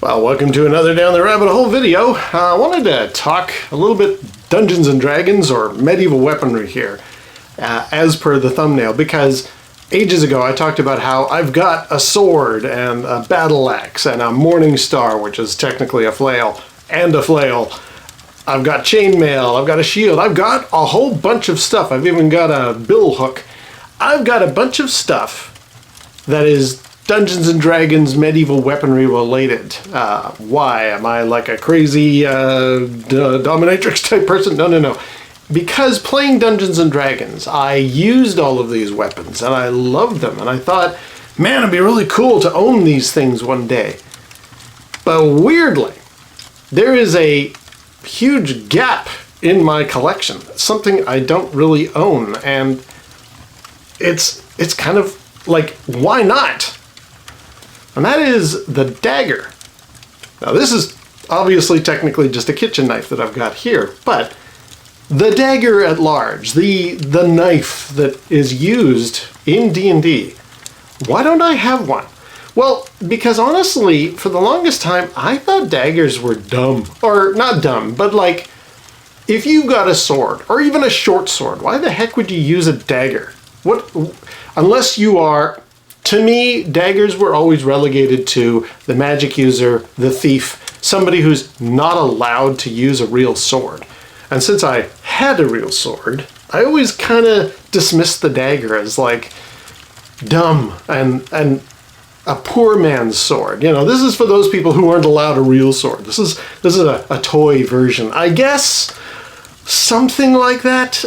Well, welcome to another Down the Rabbit Hole video. I wanted to talk a little bit Dungeons and Dragons or medieval weaponry here, as per the thumbnail, because ages ago I talked about how I've got a sword and a battle axe and a morning star, which is technically a flail, and a flail. I've got chainmail, I've got a shield, I've got a whole bunch of stuff. I've even got a bill hook. I've got a bunch of stuff that is Dungeons and Dragons medieval weaponry related. Why? Am I like a crazy dominatrix type person? No. Because playing Dungeons and Dragons, I used all of these weapons and I loved them. And I thought, man, it'd be really cool to own these things one day. But weirdly, there is a huge gap in my collection. Something I don't really own. And it's kind of like, why not? And that is the dagger. Now this is obviously technically just a kitchen knife that I've got here, but the dagger at large, the knife that is used in D&D, why don't I have one? Well, because honestly, for the longest time, I thought daggers were dumb. Or not dumb, but like, if you've got a sword, or even a short sword, why the heck would you use a dagger? Unless you are... To me, daggers were always relegated to the magic user, the thief, somebody who's not allowed to use a real sword. And since I had a real sword, I always kind of dismissed the dagger as like dumb and a poor man's sword. You know, this is for those people who aren't allowed a real sword. This is a toy version. I guess something like that.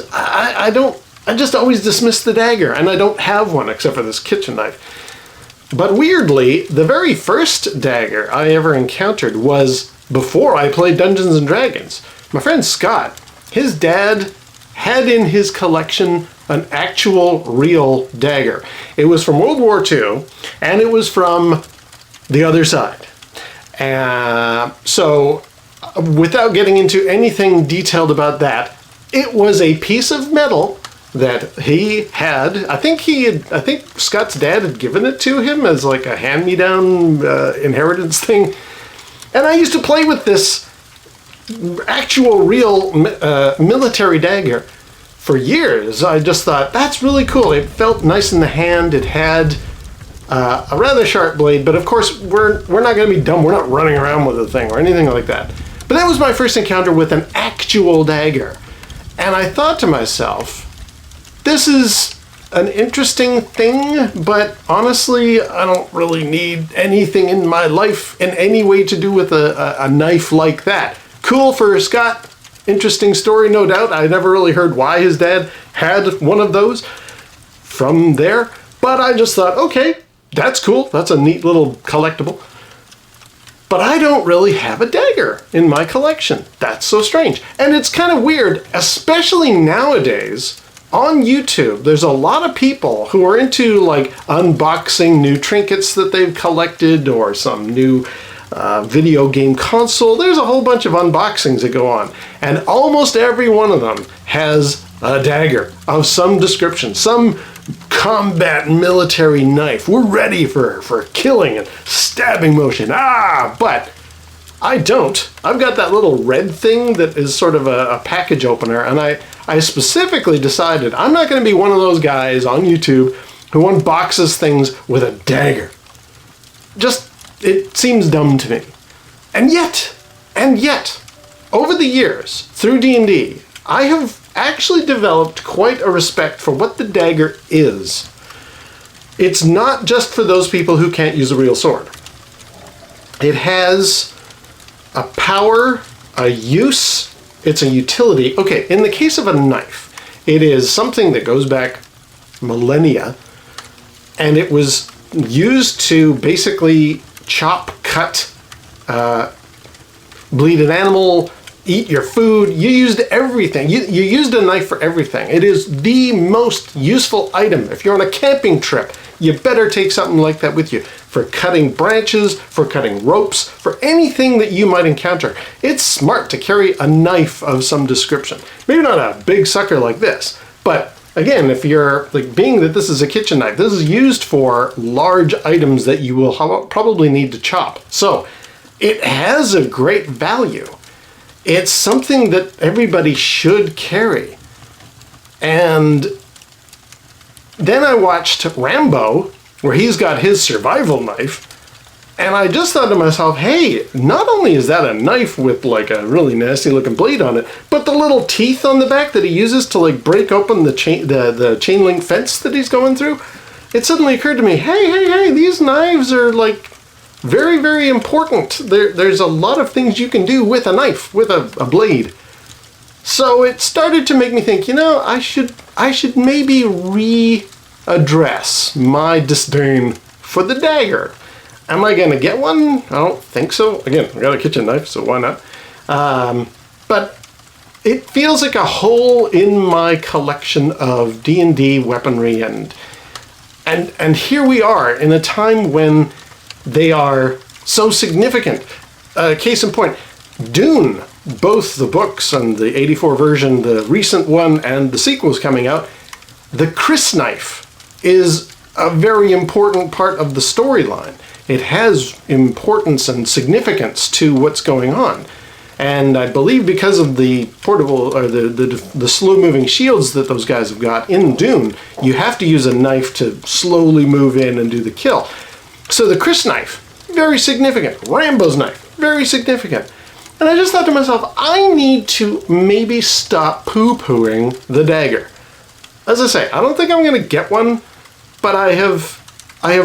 I just always dismiss the dagger, and I don't have one except for this kitchen knife. But weirdly, the very first dagger I ever encountered was before I played Dungeons and Dragons. My friend Scott, his dad had in his collection an actual real dagger. It was from World War II, and it was from the other side. So, without getting into anything detailed about that, it was a piece of metal that he had. I think Scott's dad had given it to him as like a hand-me-down inheritance thing. And I used to play with this actual real military dagger for years. I just thought, that's really cool. It felt nice in the hand. It had a rather sharp blade, but of course we're not going to be dumb. We're not running around with the thing or anything like that. But that was my first encounter with an actual dagger. And I thought to myself, this is an interesting thing, but honestly, I don't really need anything in my life in any way to do with a knife like that. Cool for Scott. Interesting story, no doubt. I never really heard why his dad had one of those from there, but I just thought, okay, that's cool. That's a neat little collectible. But I don't really have a dagger in my collection. That's so strange. And it's kind of weird, especially nowadays. On YouTube, there's a lot of people who are into like unboxing new trinkets that they've collected or some new video game console. There's a whole bunch of unboxings that go on. And almost every one of them has a dagger of some description, some combat military knife. We're ready for killing and stabbing motion. But I don't. I've got that little red thing that is sort of a package opener, and I specifically decided I'm not going to be one of those guys on YouTube who unboxes things with a dagger. Just, it seems dumb to me. And yet, over the years, through D&D, I have actually developed quite a respect for what the dagger is. It's not just for those people who can't use a real sword. It has a power, a use, it's a utility. Okay, in the case of a knife, it is something that goes back millennia, and it was used to basically chop, cut, bleed an animal, eat your food. You used everything. You used a knife for everything. It is the most useful item. If you're on a camping trip, you better take something like that with you. For cutting branches, for cutting ropes, for anything that you might encounter. It's smart to carry a knife of some description. Maybe not a big sucker like this, but again, if you're, like, being that this is a kitchen knife, this is used for large items that you will probably need to chop. So it has a great value. It's something that everybody should carry. And then I watched Rambo, where he's got his survival knife, and I just thought to myself, hey, not only is that a knife with like a really nasty looking blade on it, but the little teeth on the back that he uses to like break open the chain link fence that he's going through, it suddenly occurred to me, hey, these knives are like very, very important. There's a lot of things you can do with a knife, with a blade. So it started to make me think, I should maybe readdress my disdain for the dagger. Am I going to get one? I don't think so. Again, I got a kitchen knife, so why not? But it feels like a hole in my collection of D&D weaponry, and here we are in a time when they are so significant. Case in point, Dune, both the books and the 84 version, the recent one, and the sequels coming out, the Chris knife is a very important part of the storyline. It has importance and significance to what's going on. And I believe because of the portable, or the slow-moving shields that those guys have got in Dune, you have to use a knife to slowly move in and do the kill. So the Chris knife, very significant. Rambo's knife, very significant. And I just thought to myself, I need to maybe stop poo-pooing the dagger. As I say, I don't think I'm going to get one, but I have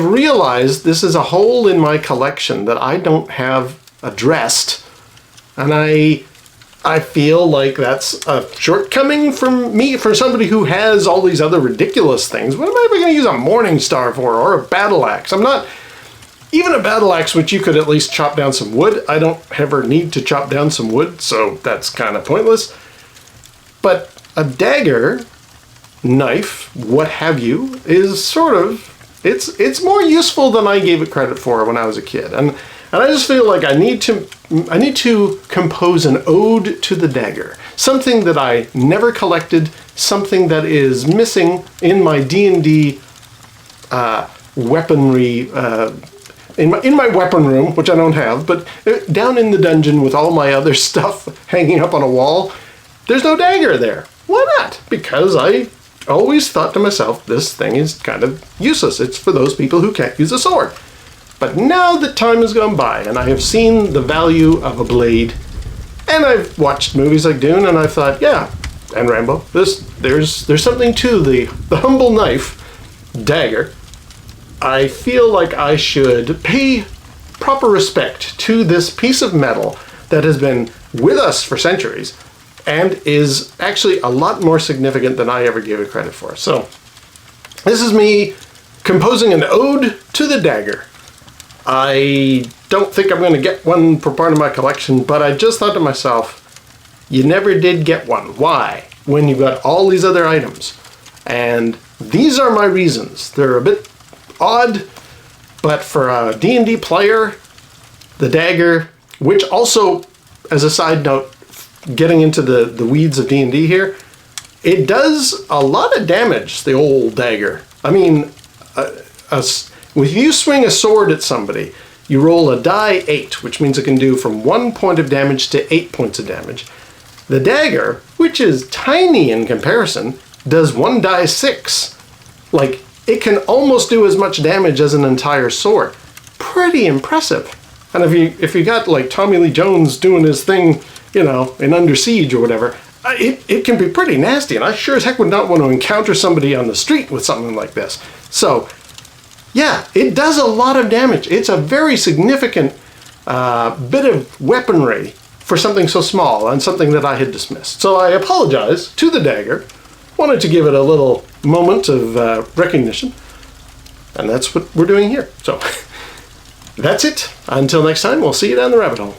realized this is a hole in my collection that I don't have addressed, and I feel like that's a shortcoming from me, for somebody who has all these other ridiculous things. What am I ever going to use a Morning Star for, or a battle axe? I'm not, even a battle axe, which you could at least chop down some wood. I don't ever need to chop down some wood, so that's kind of pointless. But a dagger, knife, what have you, is sort of, it's more useful than I gave it credit for when I was a kid, and I just feel like I need to compose an ode to the dagger, something that I never collected, something that is missing in my D&D weaponry, in my weapon room, which I don't have, but down in the dungeon with all my other stuff hanging up on a wall, there's no dagger there. Why not? Because I always thought to myself, this thing is kind of useless. It's for those people who can't use a sword. But now that time has gone by and I have seen the value of a blade, and I've watched movies like Dune, and I thought, yeah, and Rambo, there's something to the humble knife, dagger. I feel like I should pay proper respect to this piece of metal that has been with us for centuries, and is actually a lot more significant than I ever gave it credit for. So this is me composing an ode to the dagger. I don't think I'm going to get one for part of my collection, but I just thought to myself, you never did get one. Why? When you've got all these other items. And these are my reasons. They're a bit odd, but for a D&D player, the dagger, which also, as a side note, getting into the weeds of D&D here, it does a lot of damage, the old dagger. I mean, if you swing a sword at somebody, you roll a die 8, which means it can do from 1 point of damage to 8 points of damage. The dagger, which is tiny in comparison, does 1 die 6. Like, it can almost do as much damage as an entire sword. Pretty impressive. And if you got like Tommy Lee Jones doing his thing, in Under Siege or whatever, it can be pretty nasty, and I sure as heck would not want to encounter somebody on the street with something like this. So, yeah, it does a lot of damage. It's a very significant bit of weaponry for something so small, and something that I had dismissed. So I apologize to the dagger. Wanted to give it a little moment of recognition, and that's what we're doing here. So, that's it. Until next time, we'll see you down the rabbit hole.